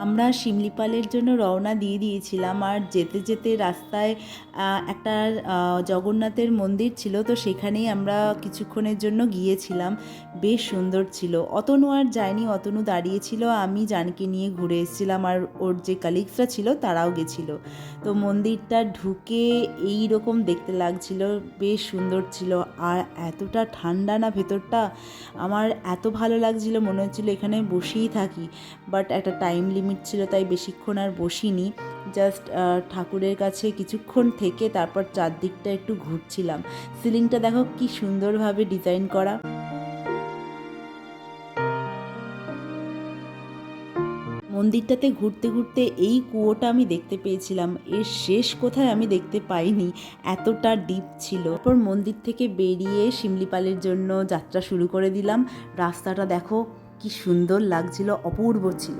আমরা শিমলিপালের জন্য রওনা দিয়ে দিয়েছিলাম, আর যেতে যেতে রাস্তায় একটা জগন্নাথের মন্দির ছিল, তো সেখানেই আমরা কিছুক্ষণের জন্য গিয়েছিলাম। বেশ সুন্দর ছিল। অতনু আর যায়নি, অতনু দাঁড়িয়েছিল, আমি জানকে নিয়ে ঘুরে এসেছিলাম, আর ওর যে কালিগসরা ছিল তারাও গেছিলো। তো মন্দিরটা ঢুকে এই রকম দেখতে লাগছিল, বেশ সুন্দর ছিল। আর এতটা ঠান্ডা না ভেতরটা, আমার এত ভালো লাগছিল, মনে হচ্ছিলো এখানে বসেই থাকি। বাট একটা টাইম লিমিট ছিল, তাই বেশিক্ষণ আর বসিনি। জাস্ট ঠাকুরের কাছে কিছুক্ষণ থেকে তারপর চারদিকটা একটু ঘুরছিলাম। সিলিংটা দেখো কি সুন্দরভাবে ডিজাইন করা। মন্দিরটাতে ঘুরতে ঘুরতে এই কুয়োটা আমি দেখতে পেয়েছিলাম, এর শেষ কোথায় আমি দেখতে পাইনি, এতটা ডিপ ছিল। তারপর মন্দির থেকে বেরিয়ে শিমলিপালের জন্য যাত্রা শুরু করে দিলাম। রাস্তাটা দেখো কি সুন্দর লাগছিল, অপূর্ব ছিল।